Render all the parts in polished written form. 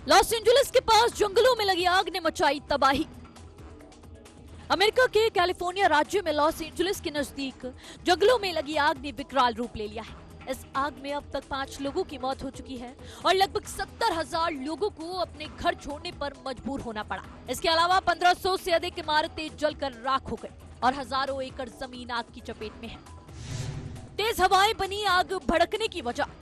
Los Angeles के पास जंगलों में लगी आग ने मचाई तबाही। अमेरिका के कैलिफोर्निया राज्य में लॉस एंजलिस के नजदीक जंगलों में लगी आग ने विकराल रूप ले लिया है। इस आग में अब तक 5 लोगों की मौत हो चुकी है और लगभग 70,000 लोगों को अपने घर छोड़ने पर मजबूर होना पड़ा। इसके अलावा 1500 से अधिक इमारतें जलकर राख हो गई और हजारों एकड़ जमीन आग की चपेट में है। तेज हवाएं बनी आग भड़कने की वजह।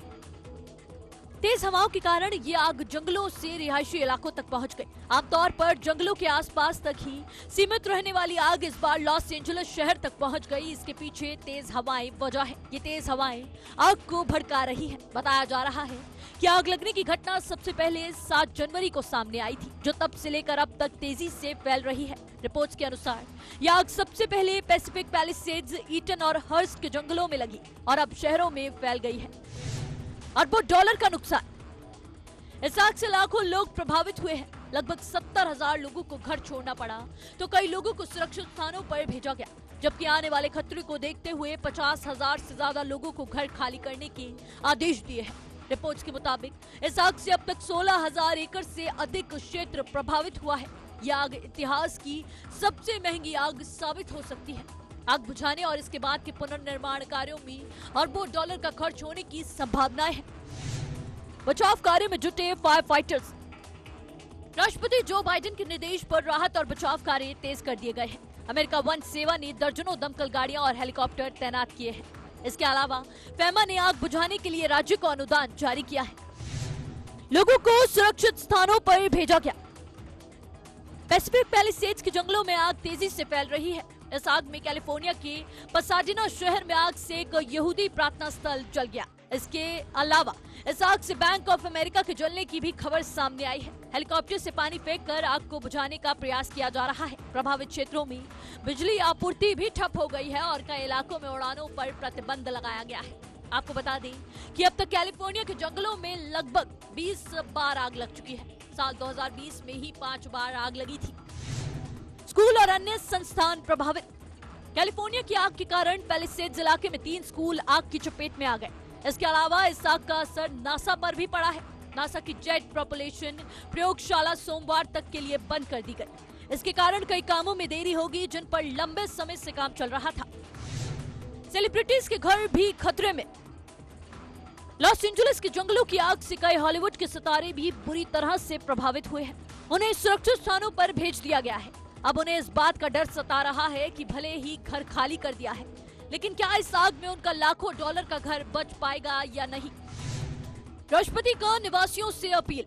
तेज हवाओं के कारण ये आग जंगलों से रिहायशी इलाकों तक पहुंच गई। आमतौर पर जंगलों के आसपास तक ही सीमित रहने वाली आग इस बार लॉस एंजलिस शहर तक पहुंच गई। इसके पीछे तेज हवाएं वजह है। ये तेज हवाएं आग को भड़का रही है। बताया जा रहा है कि आग लगने की घटना सबसे पहले 7 जनवरी को सामने आई थी, जो तब से लेकर अब तक तेजी से फैल रही है। रिपोर्ट्स के अनुसार यह आग सबसे पहले पैसिफिक पैलिसेड्स, ईटन और हर्स्ट के जंगलों में लगी और अब शहरों में फैल गई है। अरबों डॉलर का नुकसान। इस आग से लाखों लोग प्रभावित हुए हैं। लगभग 70,000 लोगों को घर छोड़ना पड़ा तो कई लोगों को सुरक्षित स्थानों पर भेजा गया, जबकि आने वाले खतरे को देखते हुए 50,000 से ज्यादा लोगों को घर खाली करने के आदेश दिए हैं। रिपोर्ट्स के मुताबिक इस आग से अब तक 16,000 एकड़ से अधिक क्षेत्र प्रभावित हुआ है। यह आग इतिहास की सबसे महंगी आग साबित हो सकती है। आग बुझाने और इसके बाद के पुनर्निर्माण कार्यों में अरबों डॉलर का खर्च होने की संभावनाएं हैं। बचाव कार्य में जुटे फायर फाइटर्स। राष्ट्रपति जो बाइडेन के निर्देश पर राहत और बचाव कार्य तेज कर दिए गए हैं। अमेरिका वन सेवा ने दर्जनों दमकल गाड़ियां और हेलीकॉप्टर तैनात किए हैं। इसके अलावा फेमा ने आग बुझाने के लिए राज्य को अनुदान जारी किया है। लोगों को सुरक्षित स्थानों पर भेजा गया। पैसिफिक पैलिसेड्स के जंगलों में आग तेजी से फैल रही है। इस आग में कैलिफोर्निया के पसाडिना शहर में आग से एक यहूदी प्रार्थना स्थल जल गया। इसके अलावा इस आग से बैंक ऑफ अमेरिका के जलने की भी खबर सामने आई है। हेलीकॉप्टर से पानी फेंककर आग को बुझाने का प्रयास किया जा रहा है। प्रभावित क्षेत्रों में बिजली आपूर्ति भी ठप हो गई है और कई इलाकों में उड़ानों पर प्रतिबंध लगाया गया है। आपको बता दें कि अब तक कैलिफोर्निया के जंगलों में लगभग 20 बार आग लग चुकी है। साल 2020 में ही 5 बार आग लगी थी। स्कूल और अन्य संस्थान प्रभावित। कैलिफोर्निया की आग के कारण पैलिसेड्स इलाके में 3 स्कूल आग की चपेट में आ गए। इसके अलावा इस आग का असर नासा पर भी पड़ा है। नासा की जेट प्रोपल्शन प्रयोगशाला सोमवार तक के लिए बंद कर दी गई। इसके कारण कई कामों में देरी होगी जिन पर लंबे समय से काम चल रहा था। सेलिब्रिटीज के घर भी खतरे में। लॉस एंजलिस के जंगलों की आग से कई हॉलीवुड के सितारे भी बुरी तरह से प्रभावित हुए हैं। उन्हें सुरक्षित स्थानों पर भेज दिया गया है। अब उन्हें इस बात का डर सता रहा है कि भले ही घर खाली कर दिया है, लेकिन क्या इस आग में उनका लाखों डॉलर का घर बच पाएगा या नहीं। राष्ट्रपति का निवासियों से अपील।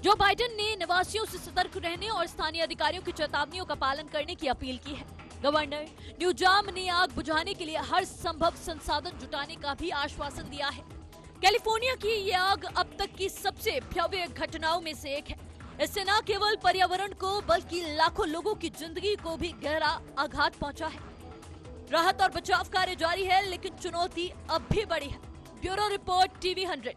जो बाइडेन ने निवासियों से सतर्क रहने और स्थानीय अधिकारियों की चेतावनियों का पालन करने की अपील की है। गवर्नर न्यूजाम ने आग बुझाने के लिए हर संभव संसाधन जुटाने का भी आश्वासन दिया है। कैलिफोर्निया की ये आग अब तक की सबसे भयावह घटनाओं में से एक है। इससे न केवल पर्यावरण को बल्कि लाखों लोगों की जिंदगी को भी गहरा आघात पहुंचा है। राहत और बचाव कार्य जारी है, लेकिन चुनौती अब भी बड़ी है। Bureau report, TV 100।